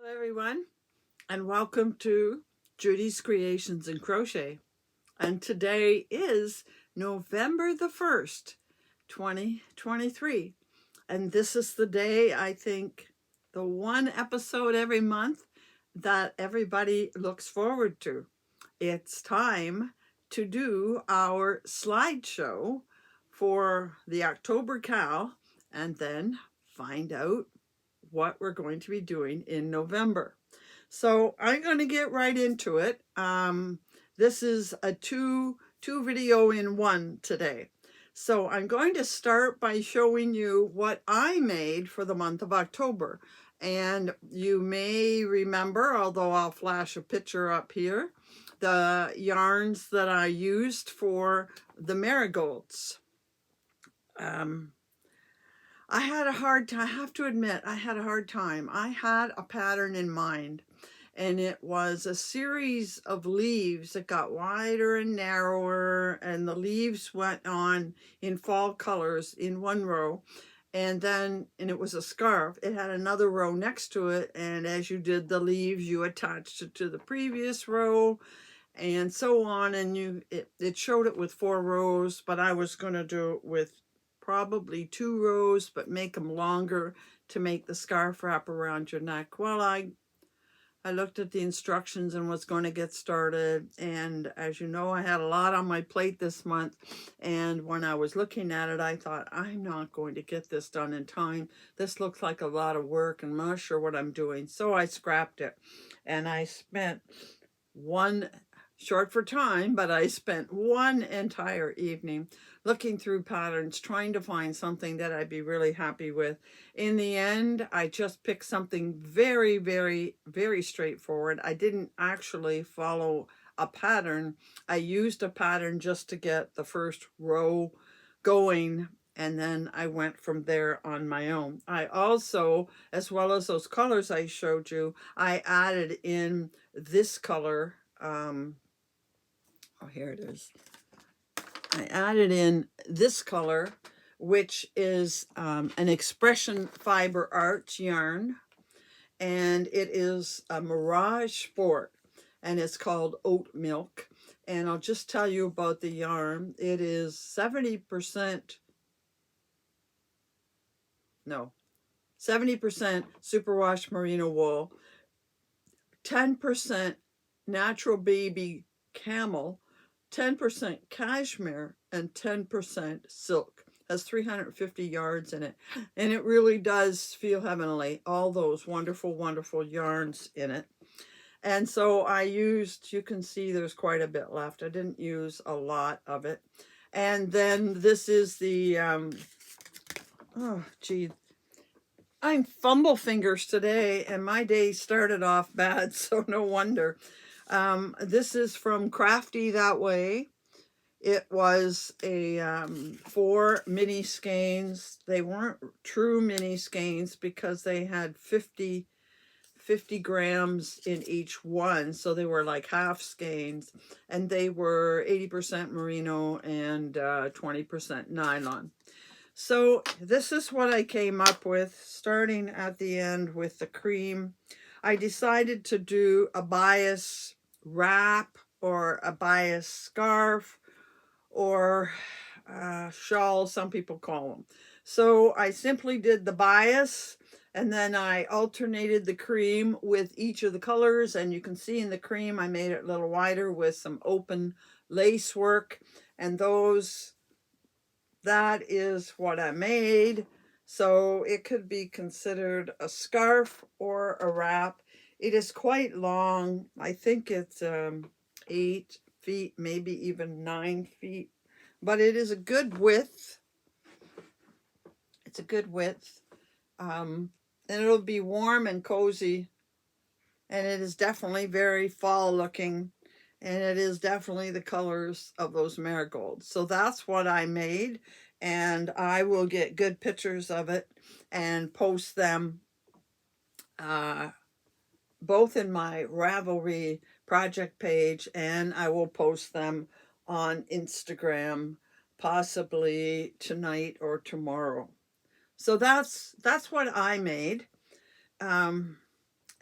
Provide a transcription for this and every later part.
Hello everyone, and welcome to Judy's Creations and Crochet. And today is November the 1st, 2023. And this is the day, I think, the one episode every month that everybody looks forward to. It's time to do our slideshow for the October Cal and then find out what we're going to be doing in November. So I'm going to get right into it. This is a two video in one today. So I'm going to start by showing you what I made for the month of October. And you may remember, although I'll flash a picture up here, the yarns that I used for the marigolds. I had a hard time, I have to admit, I had a hard time. I had a pattern in mind, and it was a series of leaves that got wider and narrower, and the leaves went on in fall colors in one row. And it was a scarf. It had another row next to it, and as you did the leaves, you attached it to the previous row, and so on. And it showed it with 4 rows, but I was going to do it with probably 2 rows, but make them longer to make the scarf wrap around your neck. Well, I looked at the instructions and was going to get started. And as you know, I had a lot on my plate this month. And when I was looking at it, I thought, I'm not going to get this done in time. This looks like a lot of work and I'm not sure what I'm doing. So I scrapped it. And I spent short for time, but I spent one entire evening looking through patterns, trying to find something that I'd be really happy with. In the end, I just picked something very, very, very straightforward. I didn't actually follow a pattern. I used a pattern just to get the first row going, and then I went from there on my own. I also, as well as those colors I showed you, I added in this color. Here it is. I added in this color, which is an Expression Fiber Arts yarn, and it is a Mirage Sport, and it's called Oat Milk. And I'll just tell you about the yarn. It is 70% superwash merino wool, 10% natural baby camel, 10% cashmere, and 10% silk. Has 350 yards in it, and it really does feel heavenly. All those wonderful, wonderful yarns in it. And so I used, you can see there's quite a bit left. I didn't use a lot of it. And then this is the, oh gee, I'm fumble fingers today, and my day started off bad, so no wonder. This is from Crafty That Way. It was a 4 mini skeins. They weren't true mini skeins because they had 50 grams in each one, so they were like half skeins, and they were 80% merino and 20% nylon. So this is what I came up with, starting at the end with the cream. I decided to do a bias wrap or a bias scarf or shawl, some people call them. So I simply did the bias, and then I alternated the cream with each of the colors, and you can see in the cream I made it a little wider with some open lace work, and that is what I made. So it could be considered a scarf or a wrap. It is quite long. I think it's 8 feet, maybe even 9 feet, but it is a good width. It's a good width. And it'll be warm and cozy, and it is definitely very fall looking, and it is definitely the colors of those marigolds. So that's what I made, and I will get good pictures of it and post them both in my Ravelry project page, and I will post them on Instagram possibly tonight or tomorrow. So that's what I made.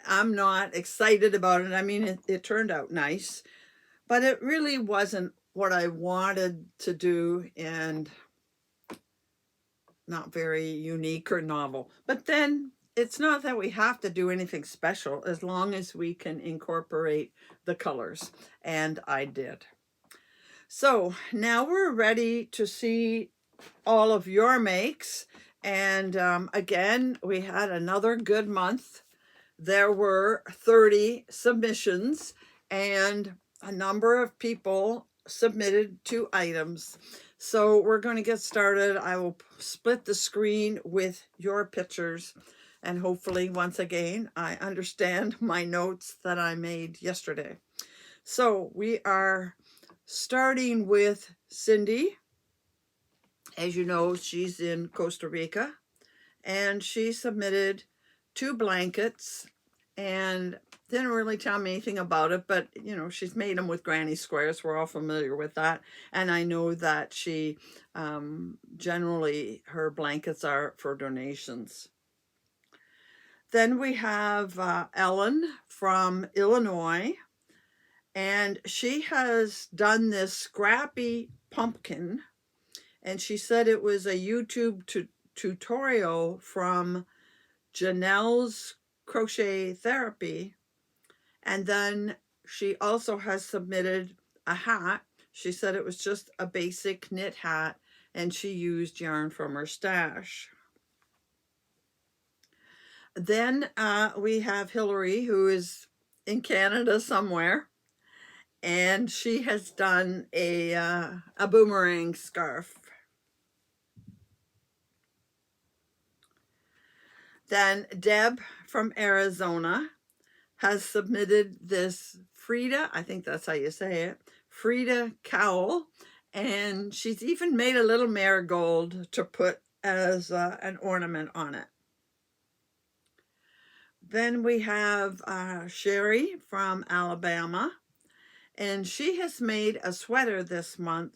I'm not excited about it. I mean, it turned out nice, but it really wasn't what I wanted to do, and not very unique or novel. But then it's not that we have to do anything special as long as we can incorporate the colors, and I did. So now we're ready to see all of your makes. And again, we had another good month. There were 30 submissions, and a number of people submitted 2 items. So we're going to get started. I will split the screen with your pictures, and hopefully, once again, I understand my notes that I made yesterday. So we are starting with Cindy. As you know, she's in Costa Rica, and she submitted 2 blankets and didn't really tell me anything about it, but you know, she's made them with granny squares. We're all familiar with that. And I know that she generally, her blankets are for donations. Then we have Ellen from Illinois, and she has done this scrappy pumpkin, and she said it was a YouTube tutorial from Janelle's Crochet Therapy. And then she also has submitted a hat. She said it was just a basic knit hat, and she used yarn from her stash. Then we have Hillary, who is in Canada somewhere, and she has done a boomerang scarf. Then Deb from Arizona has submitted this Frida, I think that's how you say it, Frida cowl, and she's even made a little marigold to put as an ornament on it. Then we have Sherry from Alabama, and she has made a sweater this month,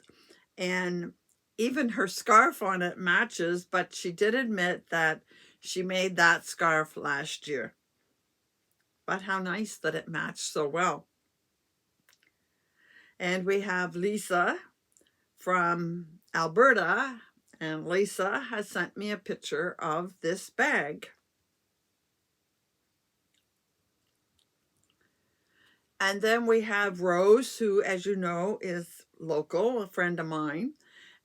and even her scarf on it matches, but she did admit that she made that scarf last year. But how nice that it matched so well. And we have Lisa from Alberta, and Lisa has sent me a picture of this bag. And then we have Rose, who, as you know, is local, a friend of mine,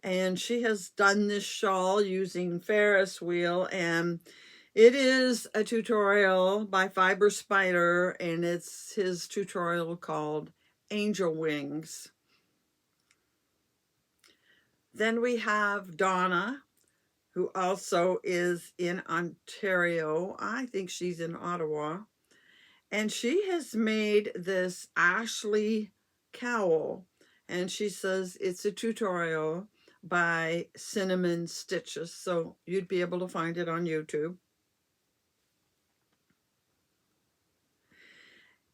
and she has done this shawl using Ferris wheel, and it is a tutorial by Fiber Spider, and it's his tutorial called Angel Wings. Then we have Donna, who also is in Ontario. I think she's in Ottawa. And she has made this Ashley cowl. And she says it's a tutorial by Cinnamon Stitches. So you'd be able to find it on YouTube.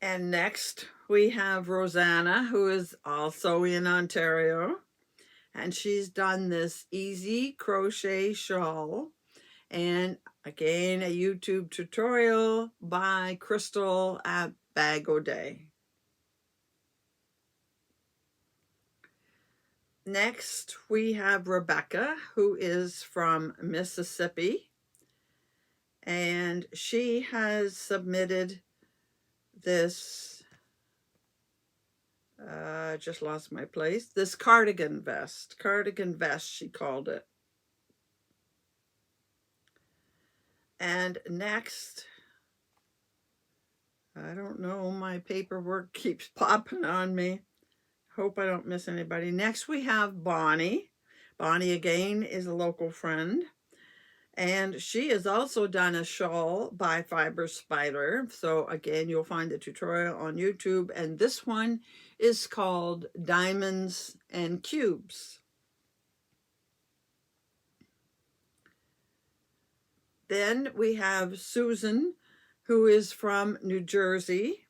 And next we have Rosanna, who is also in Ontario. And she's done this easy crochet shawl, and again a YouTube tutorial by Crystal at Bag O' Day. Next we have Rebecca, who is from Mississippi, and she has submitted this just lost my place. This cardigan vest, she called it. And next, I don't know, my paperwork keeps popping on me. Hope I don't miss anybody. Next we have Bonnie. Bonnie again is a local friend. And she has also done a shawl by Fiber Spider. So again, you'll find the tutorial on YouTube. And this one is called Diamonds and Cubes. Then we have Susan, who is from New Jersey.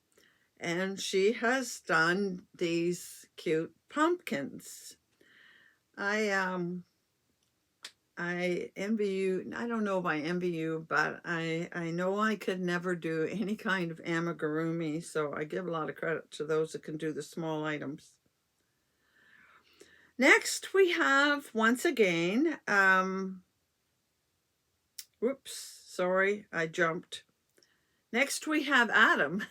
And she has done these cute pumpkins. I I envy you. I don't know if I envy you, but I know I could never do any kind of amigurumi, so I give a lot of credit to those that can do the small items. Next, we have, once again, whoops, sorry, I jumped. Next, we have Adam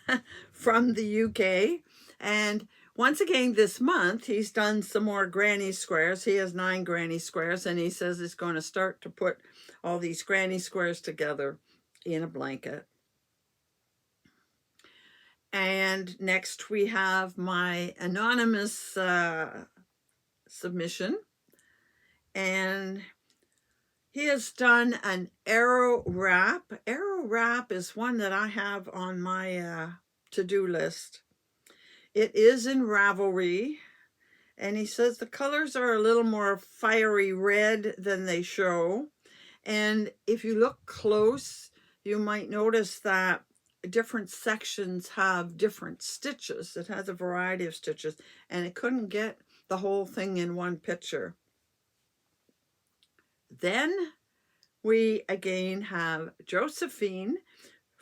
from the UK. And once again, this month, he's done some more granny squares. He has 9 granny squares, and he says he's going to start to put all these granny squares together in a blanket. And next, we have my anonymous submission. And he has done an arrow wrap. Arrow wrap is one that I have on my to-do list. It is in Ravelry, and he says the colors are a little more fiery red than they show. And if you look close, you might notice that different sections have different stitches. It has a variety of stitches, and it couldn't get the whole thing in one picture. Then we again have Josephine,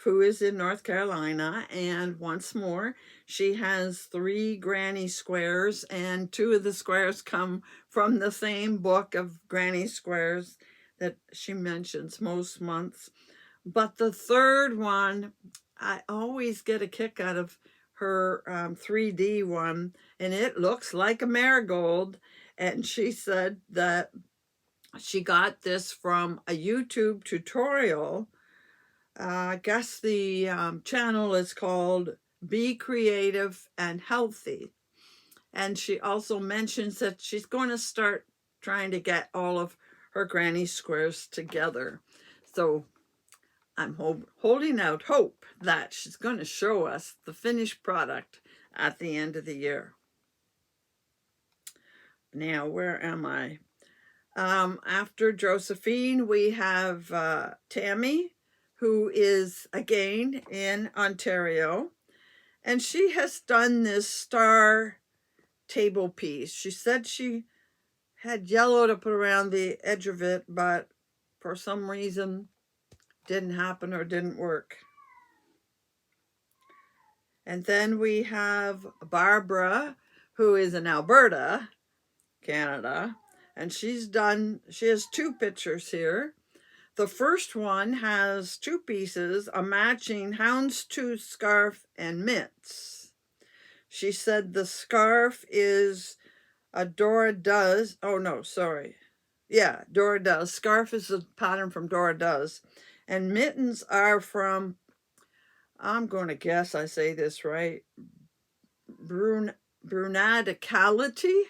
who is in North Carolina, and once more, she has 3 granny squares, and 2 of the squares come from the same book of granny squares that she mentions most months. But the third one, I always get a kick out of her 3D one, and it looks like a marigold. And she said that she got this from a YouTube tutorial. I guess the channel is called Be Creative and Healthy. And she also mentions that she's going to start trying to get all of her granny squares together. So I'm holding out hope that she's going to show us the finished product at the end of the year. Now, where am I? After Josephine, we have Tammy, who is again in Ontario, and she has done this star table piece. She said she had yellow to put around the edge of it, but for some reason didn't happen or didn't work. And then we have Barbara, who is in Alberta, Canada, and she has 2 pictures here. The first one has 2 pieces, a matching houndstooth scarf and mitts. She said the scarf is a Dora Does. Oh, no, sorry. Yeah, Dora Does. Scarf is a pattern from Dora Does. And mittens are from, I'm going to guess I say this right, Brunadicality.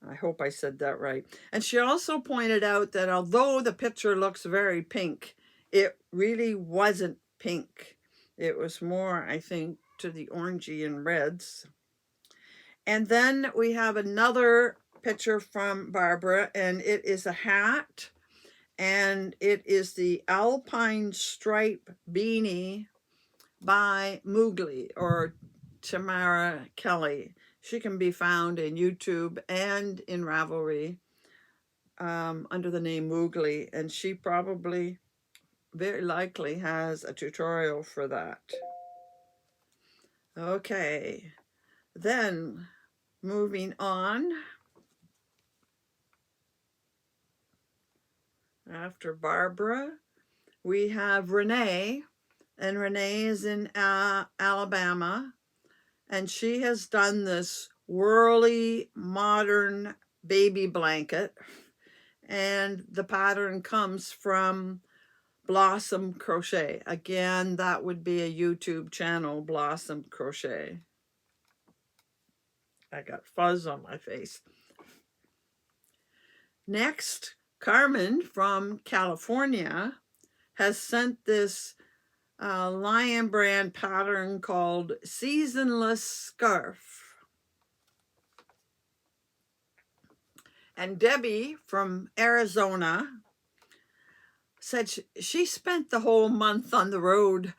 I hope I said that right. And she also pointed out that although the picture looks very pink, it really wasn't pink. It was more, I think, to the orangey and reds. And then we have another picture from Barbara, and it is a hat, and it is the Alpine Stripe Beanie by Moogly, or Tamara Kelly. She can be found in YouTube and in Ravelry under the name Moogly, and she probably, very likely, has a tutorial for that. Okay, then moving on. After Barbara, we have Renee, and Renee is in Alabama, and she has done this whirly modern baby blanket, and the pattern comes from Blossom Crochet. Again, that would be a YouTube channel, Blossom Crochet. I got fuzz on my face. Next, Carmen from California has sent this Lion brand pattern called Seasonless Scarf. And Debbie from Arizona said she spent the whole month on the road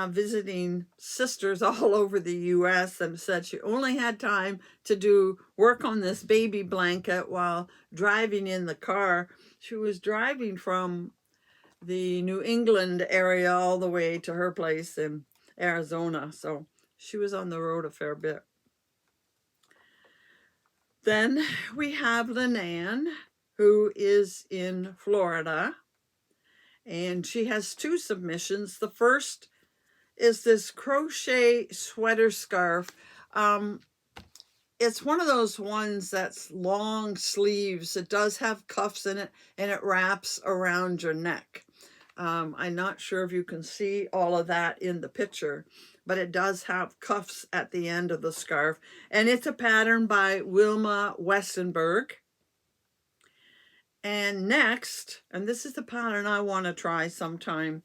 visiting sisters all over the U.S. and said she only had time to do work on this baby blanket while driving in the car. She was driving from the New England area all the way to her place in Arizona, so she was on the road a fair bit. Then we have Linan, who is in Florida, and she has 2 submissions. The first is this crochet sweater scarf. It's one of those ones that's long sleeves. It does have cuffs in it, and it wraps around your neck. I'm not sure if you can see all of that in the picture, but it does have cuffs at the end of the scarf. And it's a pattern by Wilma Westenberg. And next, and this is the pattern I want to try sometime.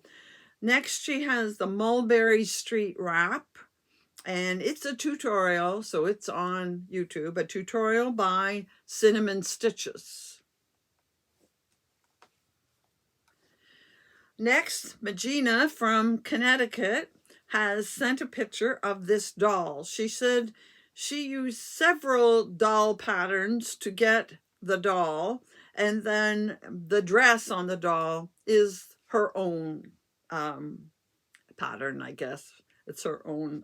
Next, she has the Mulberry Street wrap. And it's a tutorial, so it's on YouTube, a tutorial by Cinnamon Stitches. Next, Magina from Connecticut has sent a picture of this doll. She said she used several doll patterns to get the doll, and then the dress on the doll is her own pattern, I guess. It's her own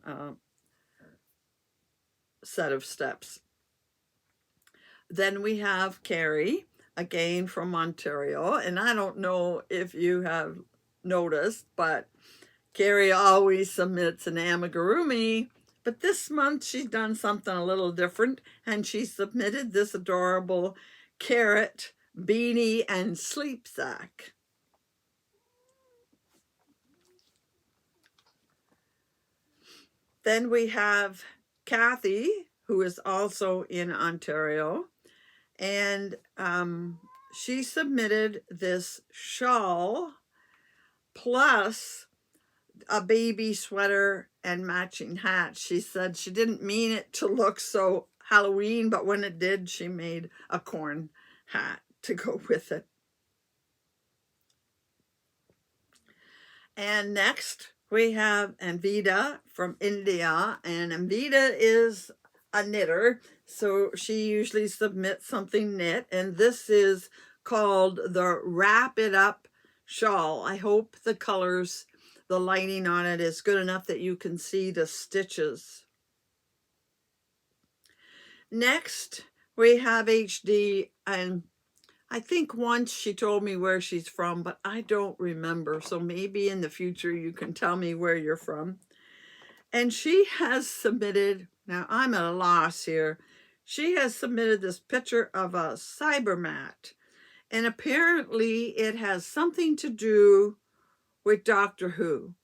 set of steps. Then we have Carrie, again from Ontario, and I don't know if you have noticed, but Carrie always submits an amigurumi, but this month she's done something a little different, and she submitted this adorable carrot beanie and sleep sack. Then we have Kathy, who is also in Ontario, and she submitted this shawl plus a baby sweater and matching hat. She said she didn't mean it to look so Halloween, but when it did, she made a corn hat to go with it. And next we have Anvita from India, and Anvita is a knitter, so she usually submits something knit, and this is called the Wrap It Up shawl. I hope the colors, the lighting on it is good enough that you can see the stitches. Next, we have HD, and I think once she told me where she's from, but I don't remember. So maybe in the future you can tell me where you're from. And she has submitted, now I'm at a loss here, she has submitted this picture of a cyber mat. And apparently it has something to do with Doctor Who.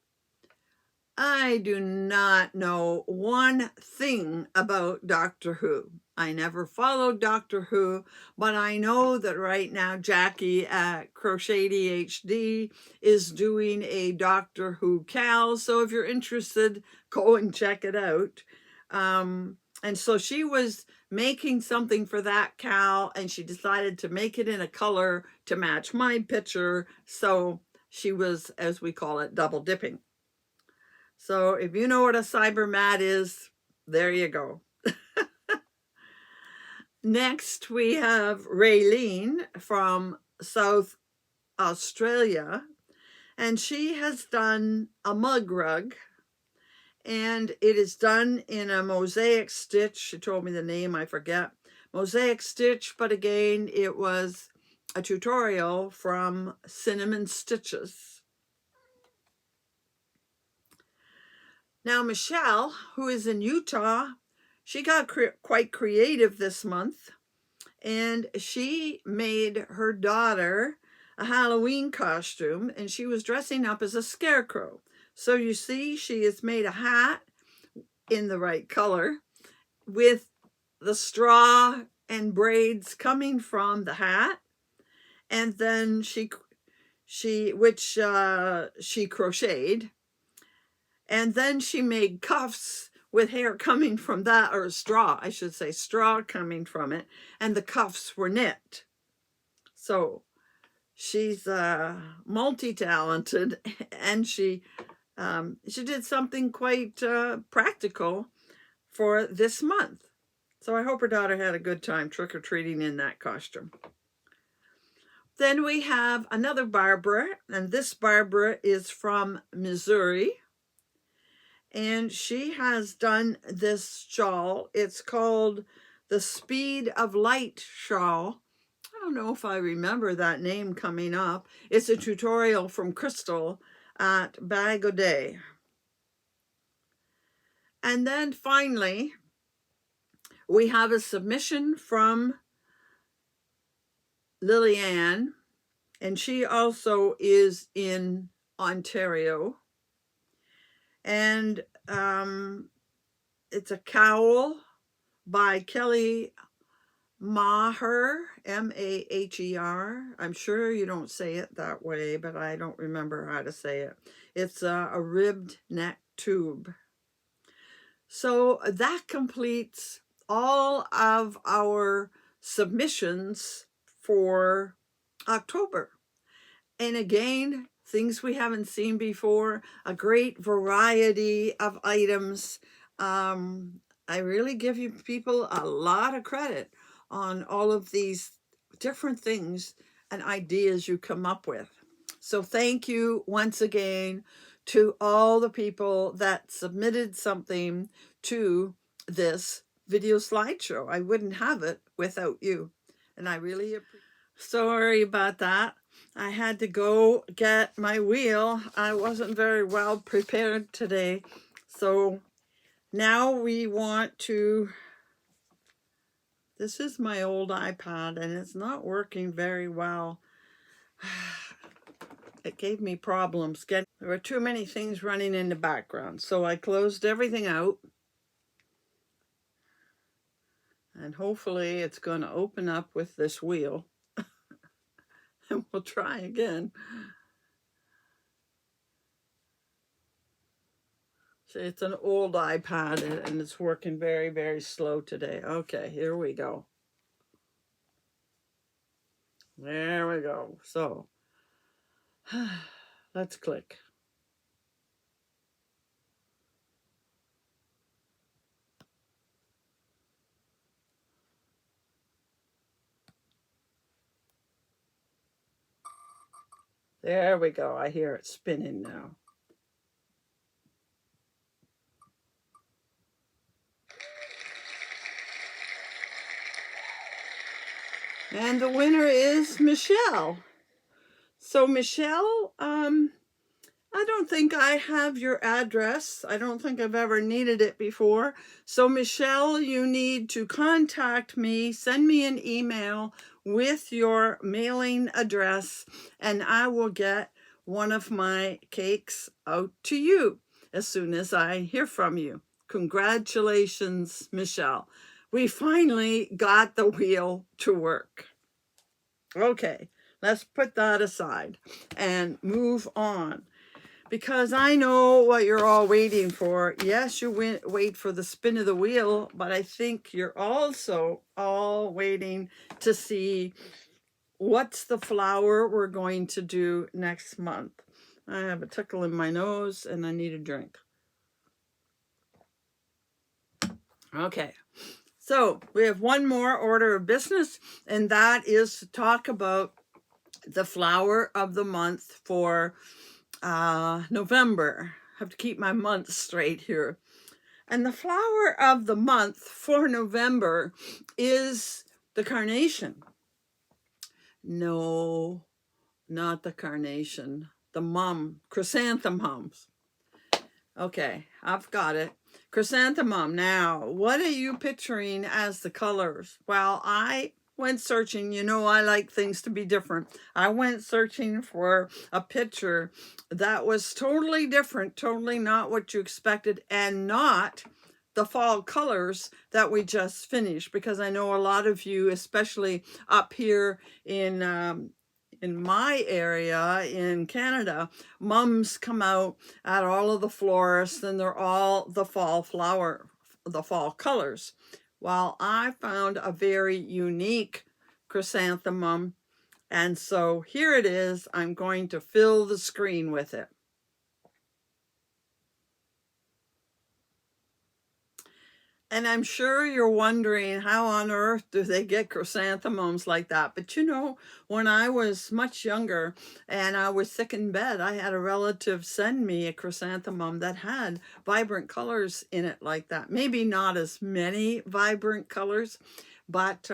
I do not know one thing about Doctor Who. I never followed Doctor Who, but I know that right now Jackie at Crochet HD is doing a Doctor Who cal. So if you're interested, go and check it out. And so she was making something for that cal, and she decided to make it in a color to match my picture. So she was, as we call it, double dipping. So if you know what a cyber mat is, there you go. Next, we have Raylene from South Australia, and she has done a mug rug, and it is done in a mosaic stitch. She told me the name, I forget. Mosaic stitch, but again, it was a tutorial from Cinnamon Stitches. Now, Michelle, who is in Utah, she got quite creative this month, and she made her daughter a Halloween costume, and she was dressing up as a scarecrow. So you see, she has made a hat in the right color with the straw and braids coming from the hat, and then she crocheted, and then she made cuffs with hair coming from that, or straw, I should say, straw coming from it, and the cuffs were knit. So she's multi-talented, and she did something quite practical for this month. So I hope her daughter had a good time trick-or-treating in that costume. Then we have another Barbara, and this Barbara is from Missouri. And she has done this shawl. It's called the Speed of Light shawl. I don't know if I remember that name coming up. It's a tutorial from Crystal at Bag O' Day. And then finally, we have a submission from Lillian, and she also is in Ontario. And it's a cowl by Kelly Maher, M-A-H-E-R. I'm sure you don't say it that way, but I don't remember how to say it. It's a ribbed neck tube. So that completes all of our submissions for October. And again, things we haven't seen before, a great variety of items. I really give you people a lot of credit on all of these different things and ideas you come up with. So thank you once again to all the people that submitted something to this video slideshow. I wouldn't have it without you. And I really appreciate. Sorry about that. I had to go get my wheel. I wasn't very well prepared today. So now we want to, this is my old iPad and it's not working very well. It gave me problems getting, there were too many things running in the background. So I closed everything out. And hopefully it's going to open up with this wheel. And we'll try again. See, it's an old iPad and it's working very, very slow today. Okay, here we go. There we go. So let's click. There we go. I hear it spinning now. And the winner is Michelle. So Michelle, I don't think I have your address. I don't think I've ever needed it before. So Michelle, you need to contact me, send me an email with your mailing address, and I will get one of my cakes out to you as soon as I hear from you. Congratulations, Michelle. We finally got the wheel to work. Okay, let's put that aside and move on. Because I know what you're all waiting for. Yes, you wait for the spin of the wheel, but I think you're also all waiting to see what's the flower we're going to do next month. I have a tickle in my nose and I need a drink. Okay, so we have one more order of business, and that is to talk about the flower of the month for November. I have to keep my months straight here. And the flower of the month for November is the carnation. No, not the carnation. The chrysanthemums. Okay, I've got it. Chrysanthemum. Now, what are you picturing as the colors? Well, I went searching. You know, I like things to be different. I went searching for a picture that was totally different, totally not what you expected, and not the fall colors that we just finished, because I know a lot of you, especially up here in my area in Canada, mums come out at all of the florists and they're all the fall flower, the fall colors. While I found a very unique chrysanthemum And so here it is. I'm going to fill the screen with it. And I'm sure you're wondering, how on earth do they get chrysanthemums like that? But you know, when I was much younger and I was sick in bed, I had a relative send me a chrysanthemum that had vibrant colors in it like that. Maybe not as many vibrant colors, but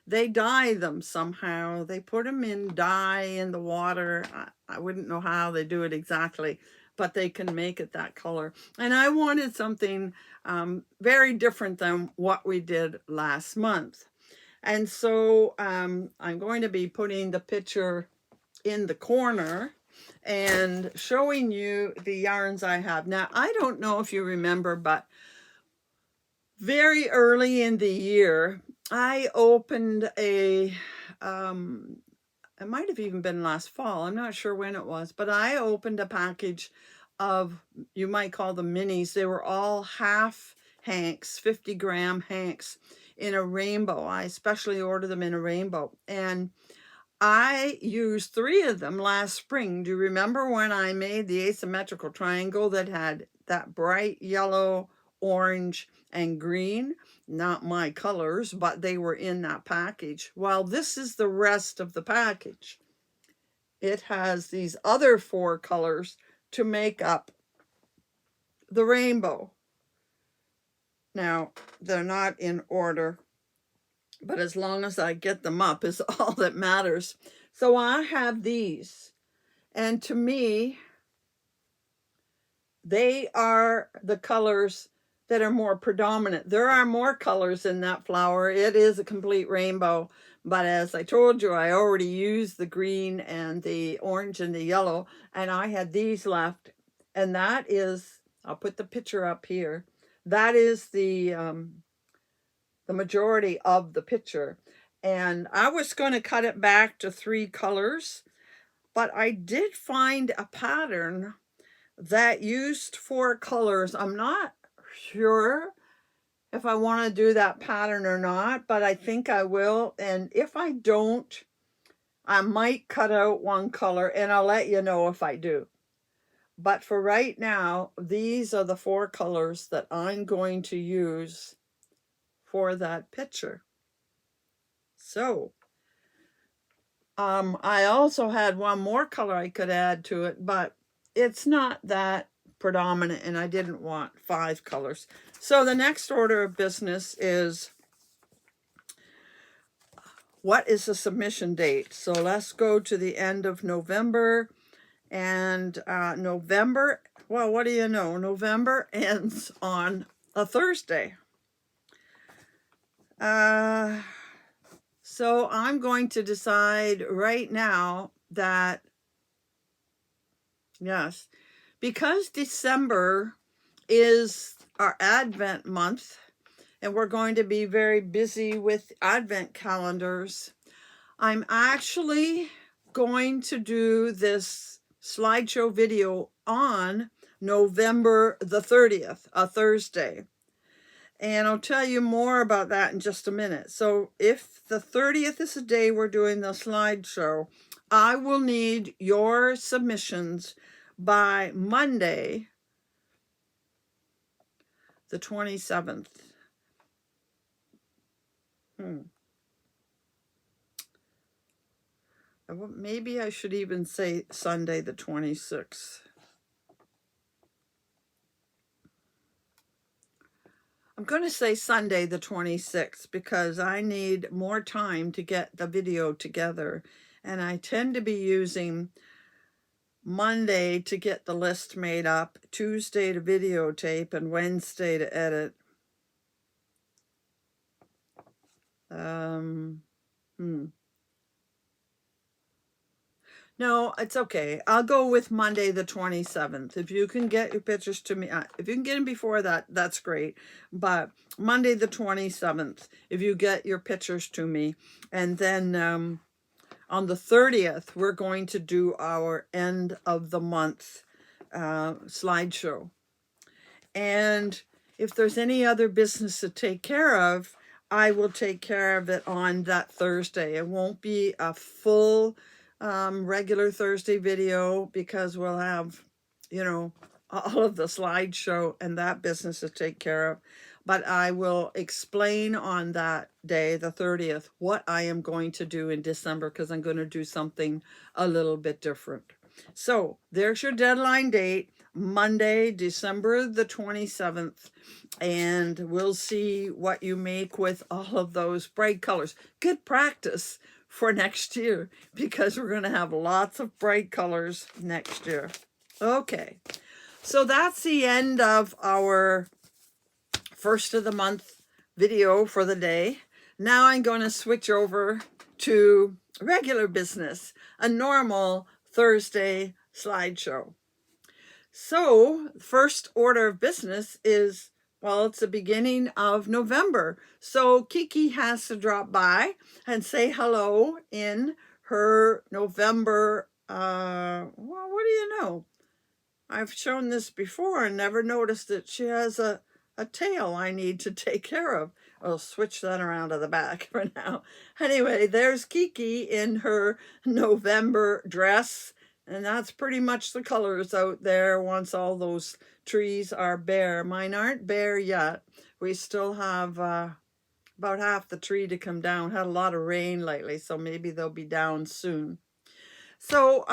they dye them somehow. They put them in dye in the water. I wouldn't know how they do it exactly, but they can make it that color. And I wanted something very different than what we did last month. And so I'm going to be putting the picture in the corner and showing you the yarns I have. Now, I don't know if you remember, but very early in the year, I opened a, it might have even been last fall. I'm not sure when it was, but I opened a package of, you might call them minis. They were all half hanks, 50-gram hanks in a rainbow. I especially ordered them in a rainbow. And I used 3 of them last spring. Do you remember when I made the asymmetrical triangle that had that bright yellow, orange, and green? Not my colors, but they were in that package. Well, this is the rest of the package. It has these other 4 colors to make up the rainbow. Now, they're not in order, but as long as I get them up is all that matters. So I have these, and to me, they are the colors that are more predominant. There are more colors in that flower. It is a complete rainbow, but as I told you, I already used the green and the orange and the yellow, and I had these left, and that is, I'll put the picture up here, that is the majority of the picture. And I was going to cut it back to 3 colors, but I did find a pattern that used 4 colors. I'm not sure if I want to do that pattern or not, but I think I will. And if I don't, I might cut out 1 color, and I'll let you know if I do. But for right now, these are the 4 colors that I'm going to use for that picture. So I also had 1 more color I could add to it, but it's not that predominant, and I didn't want 5 colors. So the next order of business is, what is the submission date? So let's go to the end of November. And November, well, what do you know? November ends on a Thursday. So I'm going to decide right now that, yes, because December is our Advent month, and we're going to be very busy with Advent calendars, I'm actually going to do this slideshow video on November the 30th, a Thursday. And I'll tell you more about that in just a minute. So if the 30th is the day we're doing the slideshow, I will need your submissions by Monday, the 27th. Maybe I should even say Sunday, the 26th. I'm going to say Sunday, the 26th, because I need more time to get the video together. And I tend to be using Monday to get the list made up, Tuesday to videotape, and Wednesday to edit. No, it's okay. I'll go with Monday the 27th. If you can get your pictures to me, if you can get them before that, that's great. But Monday the 27th, if you get your pictures to me. And then on the 30th, we're going to do our end of the month slideshow. And if there's any other business to take care of, I will take care of it on that Thursday. It won't be a full regular Thursday video because we'll have, you know, all of the slideshow and that business to take care of. But I will explain on that day, the 30th, what I am going to do in December because I'm going to do something a little bit different. So there's your deadline date, Monday, December the 27th. And we'll see what you make with all of those bright colors. Good practice for next year because we're going to have lots of bright colors next year. Okay, so that's the end of our first of the month video for the day. Now I'm going to switch over to regular business, a normal Thursday slideshow. So first order of business is, well, it's the beginning of November. So Kiki has to drop by and say hello in her November, well, what do you know? I've shown this before and never noticed that she has a tail I need to take care of. I'll switch that around to the back for now. Anyway, there's Kiki in her November dress. And that's pretty much the colors out there once all those trees are bare. Mine aren't bare yet. We still have about half the tree to come down. Had a lot of rain lately, so maybe they'll be down soon. So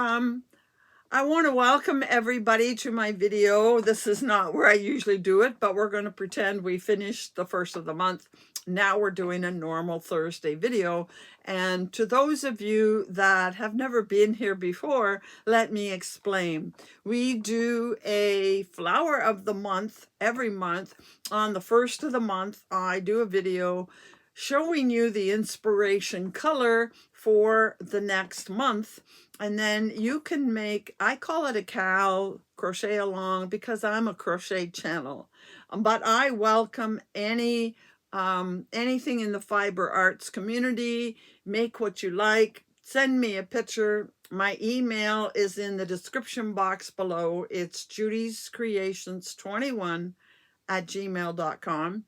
I want to welcome everybody to my video. This is not where I usually do it, but we're going to pretend we finished the first of the month. Now we're doing a normal Thursday video. And to those of you that have never been here before, let me explain. We do a flower of the month every month. On the first of the month, I do a video showing you the inspiration color for the next month. And then you can make, I call it a cow crochet along because I'm a crochet channel. But I welcome anything in the fiber arts community. Make what you like. Send me a picture. My email is in the description box below. It's judyscreations21@gmail.com.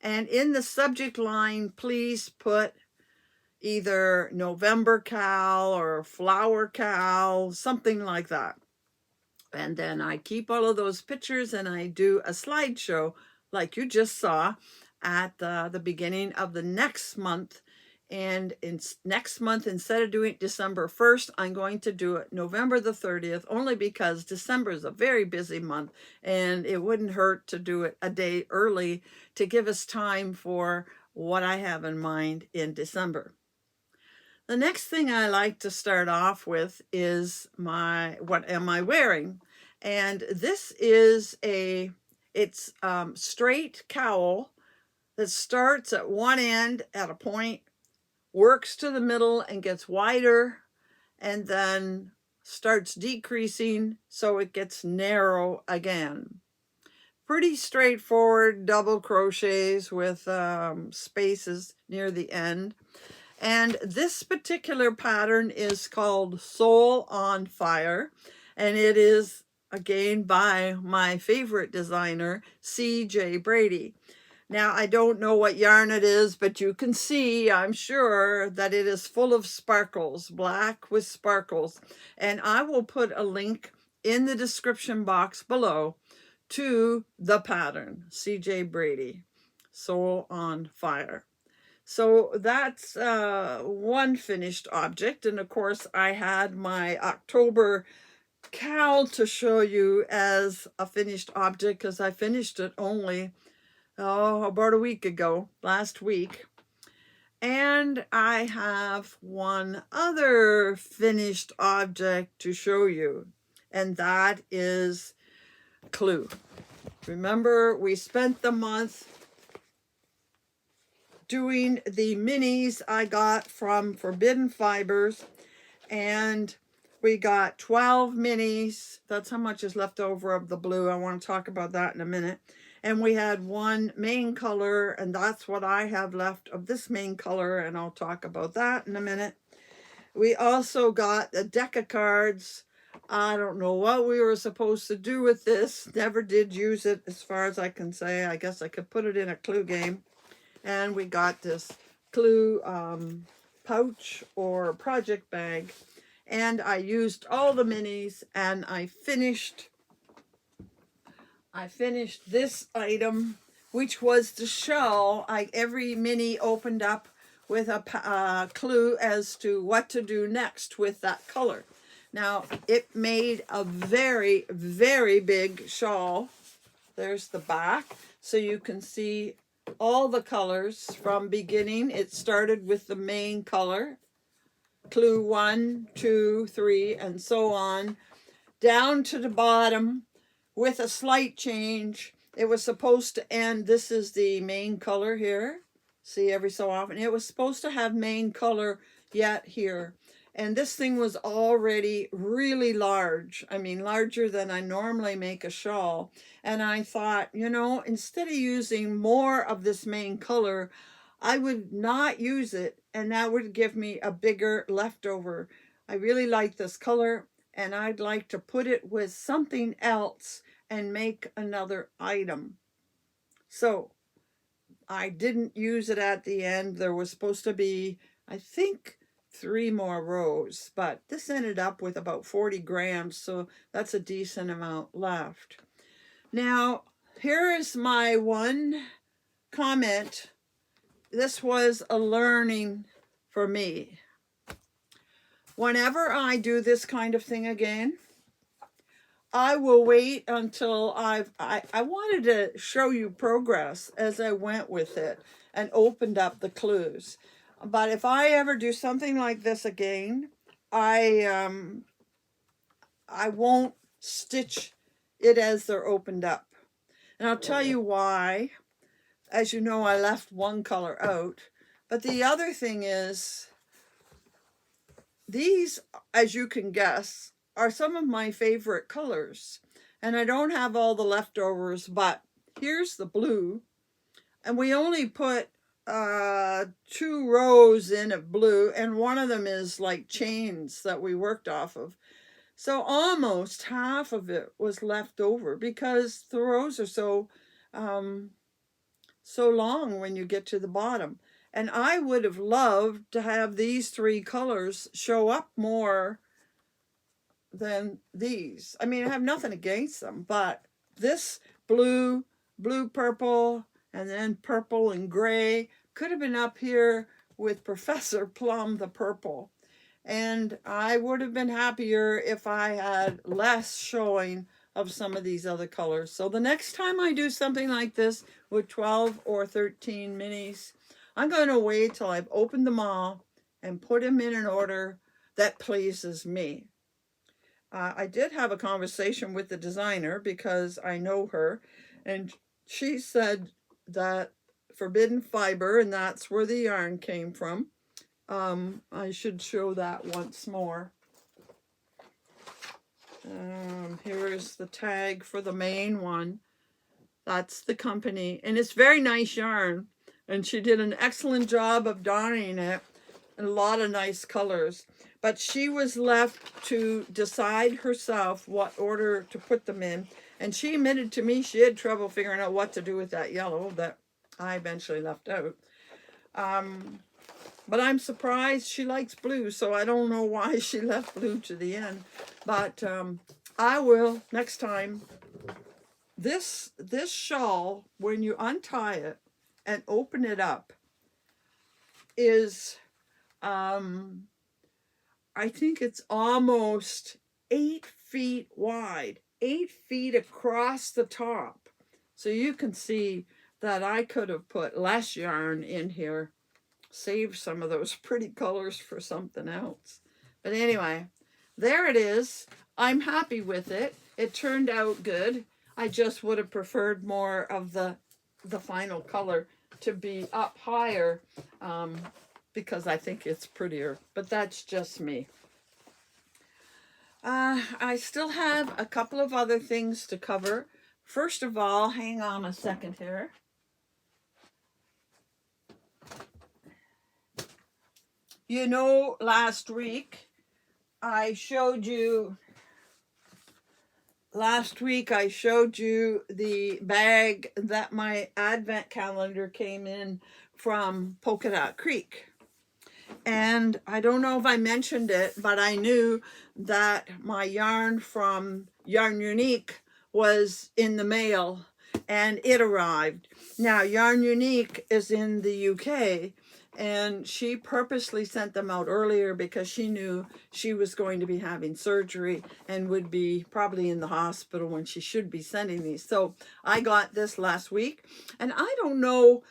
And in the subject line, please put either November cow or flower cow, something like that. And then I keep all of those pictures and I do a slideshow like you just saw at the beginning of the next month. And next month, instead of doing it December 1st, I'm going to do it November the 30th, only because December is a very busy month and it wouldn't hurt to do it a day early to give us time for what I have in mind in December. The next thing I like to start off with is what am I wearing? And this is it's straight cowl that starts at one end at a point, works to the middle and gets wider, and then starts decreasing so it gets narrow again. Pretty straightforward double crochets with spaces near the end. And this particular pattern is called Soul on Fire, and it is again by my favorite designer, C.J. Brady. Now, I don't know what yarn it is, but you can see, I'm sure, that it is full of sparkles, black with sparkles. And I will put a link in the description box below to the pattern, C.J. Brady, Soul on Fire. So that's one finished object. And of course, I had my October cowl to show you as a finished object because I finished it only about a week ago, last week. And I have one other finished object to show you, and that is Clue. Remember, we spent the month doing the minis I got from Forbidden Fibers, and we got 12 minis. That's how much is left over of the blue. I want to talk about that in a minute. And we had one main color, and that's what I have left of this main color, and I'll talk about that in a minute. We also got a deck of cards. I don't know what we were supposed to do with this. Never did use it as far as I can say. I guess I could put it in a clue game. and we got this Clue pouch or project bag, and I used all the minis, and I finished this item, which was the shell. Every mini opened up with a clue as to what to do next with that color. Now, it made a very, very big shawl. There's the back, so you can see all the colors from beginning. It started with the main color, clue 1, 2, 3, and so on, down to the bottom with a slight change. It was supposed to end, this is the main color here. See, every so often, it was supposed to have main color yet here. And this thing was already really large. I mean, larger than I normally make a shawl. And I thought, you know, instead of using more of this main color, I would not use it, and that would give me a bigger leftover. I really like this color, and I'd like to put it with something else and make another item. So I didn't use it at the end. There was supposed to be, I think, 3 more rows, but this ended up with about 40 grams, so that's a decent amount left. Now, here is my one comment. This was a learning for me. Whenever I do this kind of thing again, I will wait until I wanted to show you progress as I went with it and opened up the clues. But if I ever do something like this again, I won't stitch it as they're opened up. And I'll tell you why. As you know, I left one color out. But the other thing is, these, as you can guess, are some of my favorite colors. And I don't have all the leftovers, but here's the blue. And we only put 2 rows in of blue, and one of them is like chains that we worked off of. So almost half of it was left over because the rows are so long when you get to the bottom. And I would have loved to have these 3 colors show up more than these. I mean, I have nothing against them, but this blue, purple, and then purple and gray could have been up here with Professor Plum, the purple. And I would have been happier if I had less showing of some of these other colors. So the next time I do something like this with 12 or 13 minis, I'm going to wait till I've opened them all and put them in an order that pleases me. I did have a conversation with the designer because I know her, and she said that forbidden fiber, and that's where the yarn came from. I should show that once more. Here is the tag for the main one. That's the company, and it's very nice yarn, and she did an excellent job of darning it, and a lot of nice colors. But she was left to decide herself what order to put them in, and she admitted to me she had trouble figuring out what to do with that yellow that I eventually left out. But I'm surprised she likes blue, so I don't know why she left blue to the end. But I will next time. This shawl, when you untie it and open it up, is I think it's almost 8 feet wide, 8 feet across the top. So you can see that I could have put less yarn in here, saved some of those pretty colors for something else. But anyway, there it is. I'm happy with it. It turned out good. I just would have preferred more of the final color to be up higher, because I think it's prettier, but that's just me. I still have a couple of other things to cover. First of all, hang on a second here. You know, last week I showed you the bag that my advent calendar came in from Polka Dot Creek. And I don't know if I mentioned it, but I knew that my yarn from Yarn Unique was in the mail and it arrived. Now, Yarn Unique is in the UK, and she purposely sent them out earlier because she knew she was going to be having surgery and would be probably in the hospital when she should be sending these. So I got this last week, and I don't know,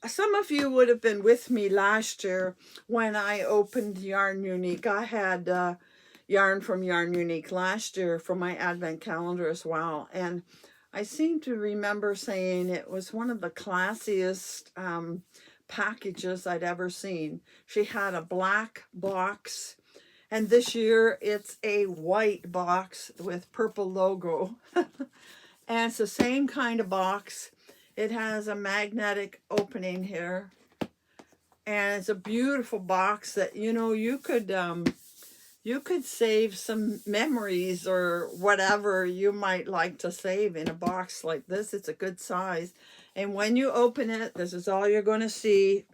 some of you would have been with me last year when I opened Yarn Unique. I had yarn from Yarn Unique last year for my advent calendar as well. And I seem to remember saying it was one of the classiest packages I'd ever seen. She had a black box, and this year it's a white box with purple logo. And it's the same kind of box. It has a magnetic opening here, and it's a beautiful box that, you know, you could save some memories or whatever you might like to save in a box like this. It's a good size, and when you open it, this is all you're going to see.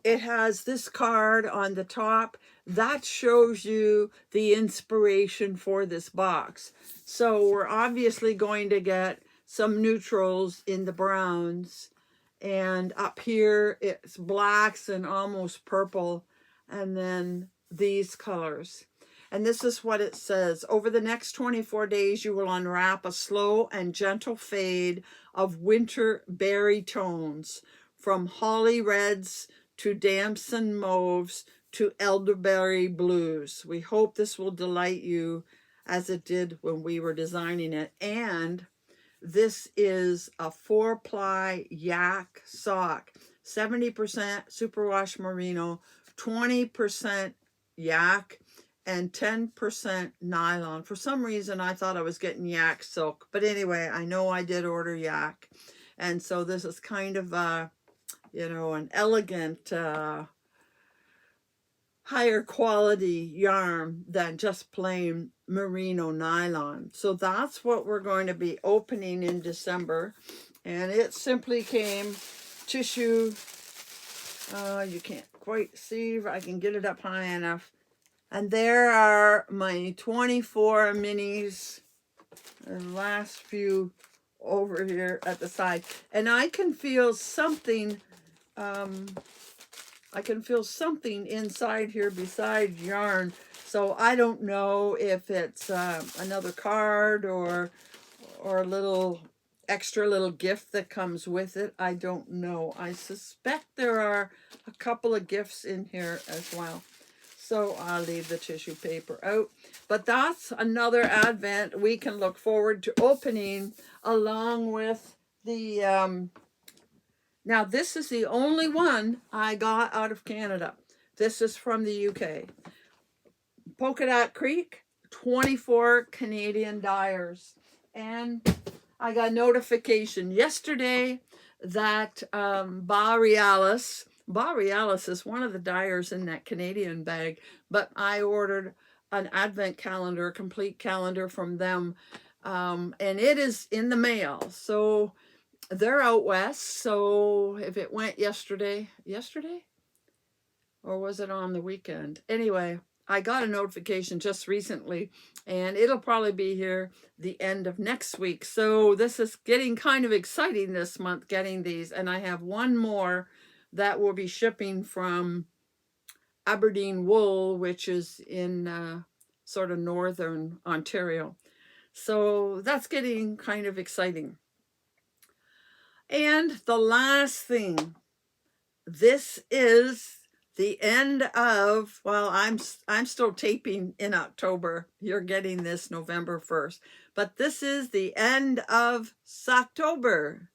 It has this card on the top that shows you the inspiration for this box. So we're obviously going to get some neutrals in the browns, and up here it's blacks and almost purple, and then these colors. And this is what it says: over the next 24 days, you will unwrap a slow and gentle fade of winter berry tones, from holly reds to damson mauves to elderberry blues. We hope this will delight you as it did when we were designing it. And this is a 4-ply yak sock, 70% superwash merino, 20% yak, and 10% nylon. For some reason, I thought I was getting yak silk, but anyway, I know I did order yak. And so this is kind of a, you know, an elegant, higher quality yarn than just plain merino nylon. So that's what we're going to be opening in December. And it simply came tissue. You can't quite see if I can get it up high enough. And there are my 24 minis, the last few over here at the side. And I can feel something, inside here beside yarn. So I don't know if it's another card or a little extra little gift that comes with it. I don't know. I suspect there are a couple of gifts in here as well. So I'll leave the tissue paper out. But that's another advent we can look forward to opening, along with the now, this is the only one I got out of Canada. This is from the UK. Polka Dot Creek, 24 Canadian dyers. And I got notification yesterday that Borealis is one of the dyers in that Canadian bag, but I ordered an advent calendar, a complete calendar from them, and it is in the mail. So they're out west, so if it went yesterday, or was it on the weekend? Anyway, I got a notification just recently, and it'll probably be here the end of next week. So this is getting kind of exciting this month, getting these. And I have one more that will be shipping from Aberdeen Wool, which is in sort of northern Ontario. So that's getting kind of exciting. And the last thing, this is the end of, well, I'm still taping in October. You're getting this November 1st. But this is the end of Socktober.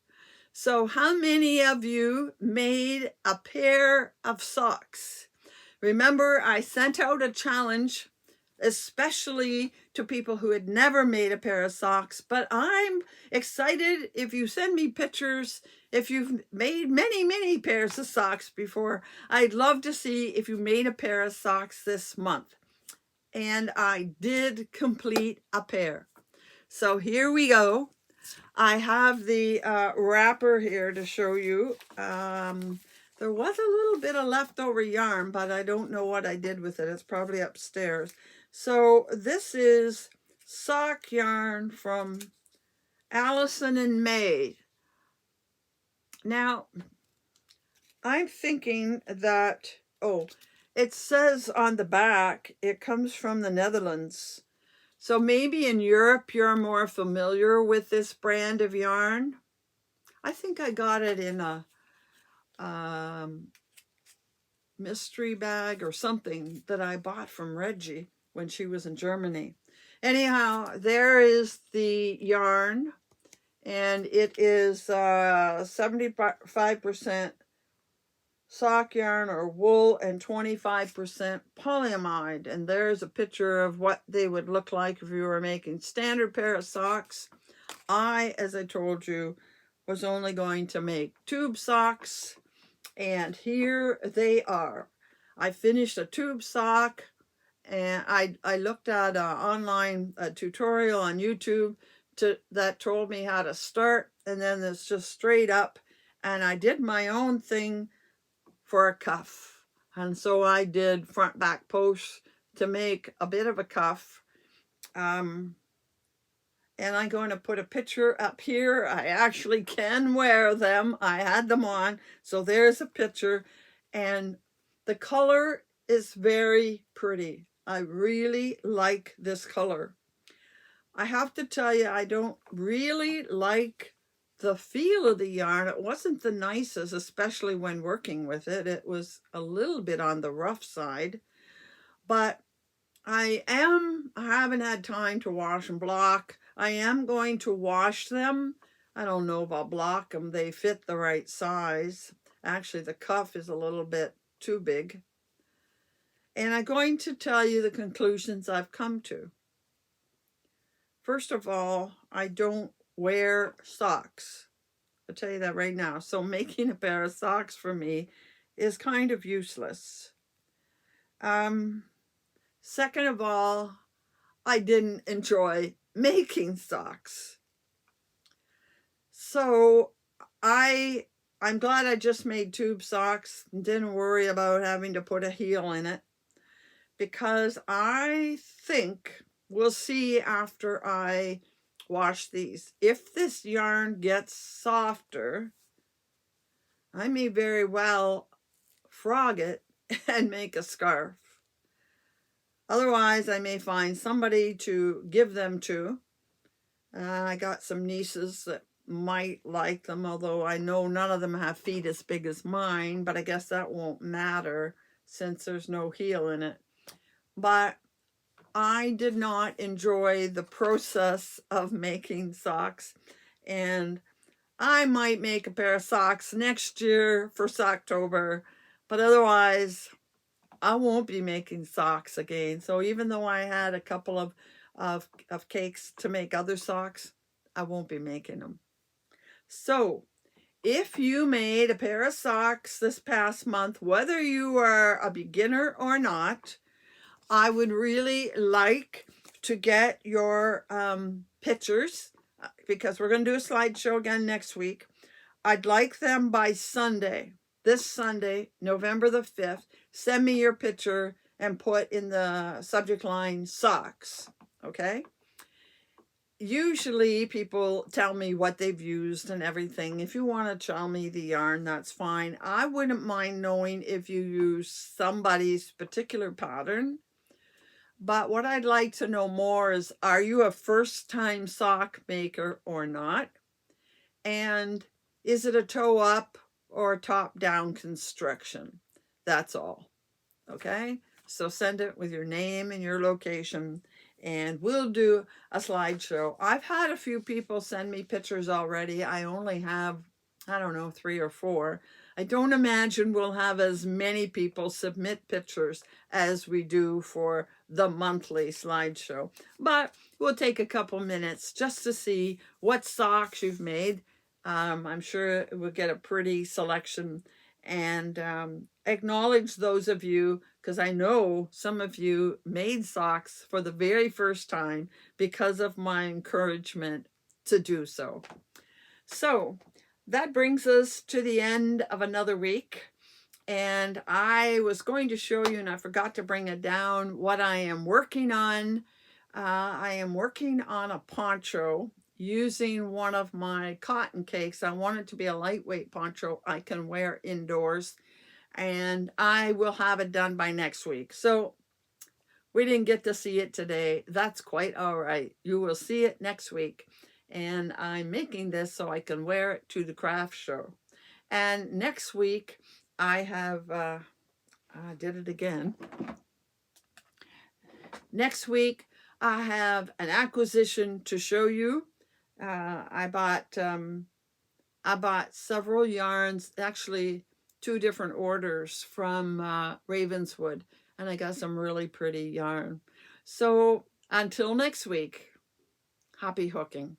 So how many of you made a pair of socks? Remember, I sent out a challenge, especially to people who had never made a pair of socks. But I'm excited if you send me pictures, if you've made many, many pairs of socks before. I'd love to see if you made a pair of socks this month. And I did complete a pair. So here we go. I have the wrapper here to show you. There was a little bit of leftover yarn, but I don't know what I did with it. It's probably upstairs. So this is sock yarn from Allison and May. Now, I'm thinking that, oh, it says on the back, it comes from the Netherlands. So maybe in Europe, you're more familiar with this brand of yarn. I think I got it in a mystery bag or something that I bought from Reggie when she was in Germany. Anyhow, there is the yarn, and it is 75% sock yarn or wool and 25% polyamide. And there's a picture of what they would look like if you were making standard pair of socks. As I told you, was only going to make tube socks, and here they are. I finished a tube sock, and I looked at an online tutorial on YouTube that told me how to start, and then it's just straight up, and I did my own thing for a cuff. And so I did front back posts to make a bit of a cuff. And I'm going to put a picture up here. I actually can wear them. I had them on. So there's a picture. And the color is very pretty. I really like this color. I have to tell you, I don't really like the feel of the yarn. It wasn't the nicest, especially when working with it. It was a little bit on the rough side. But I haven't had time to wash and block. I am going to wash them. I don't know if I'll block them. They fit the right size. Actually, the cuff is a little bit too big. And I'm going to tell you the conclusions I've come to. First of all, I don't wear socks. I'll tell you that right now. So making a pair of socks for me is kind of useless. Second of all, I didn't enjoy making socks. So I'm glad I just made tube socks and didn't worry about having to put a heel in it, because I think we'll see after I wash these. If this yarn gets softer, I may very well frog it and make a scarf. Otherwise, I may find somebody to give them to. I got some nieces that might like them, although I know none of them have feet as big as mine, but I guess that won't matter since there's no heel in it. But I did not enjoy the process of making socks, and I might make a pair of socks next year for Socktober, but otherwise I won't be making socks again. So even though I had a couple of cakes to make other socks, I won't be making them. So if you made a pair of socks this past month, whether you are a beginner or not, I would really like to get your pictures, because we're going to do a slideshow again next week. I'd like them by Sunday, this Sunday, November the 5th. Send me your picture and put in the subject line socks, okay? Usually people tell me what they've used and everything. If you want to tell me the yarn, that's fine. I wouldn't mind knowing if you use somebody's particular pattern. But what I'd like to know more is, are you a first-time sock maker or not? And is it a toe up or top down construction? That's all. Okay, so send it with your name and your location, and we'll do a slideshow. I've had a few people send me pictures already. I only have, I don't know, 3 or 4. I don't imagine we'll have as many people submit pictures as we do for the monthly slideshow, but we'll take a couple minutes just to see what socks you've made. I'm sure we'll get a pretty selection, and acknowledge those of you, because I know some of you made socks for the very first time because of my encouragement to do so. So that brings us to the end of another week. And I was going to show you, and I forgot to bring it down, what I am working on. I am working on a poncho using one of my cotton cakes. I want it to be a lightweight poncho I can wear indoors, and I will have it done by next week. So we didn't get to see it today. That's quite all right. You will see it next week. And I'm making this so I can wear it to the craft show. And next week, I have, I did it again. Next week, I have an acquisition to show you. I bought several yarns, actually 2 different orders from Ravenswood, and I got some really pretty yarn. So until next week, happy hooking.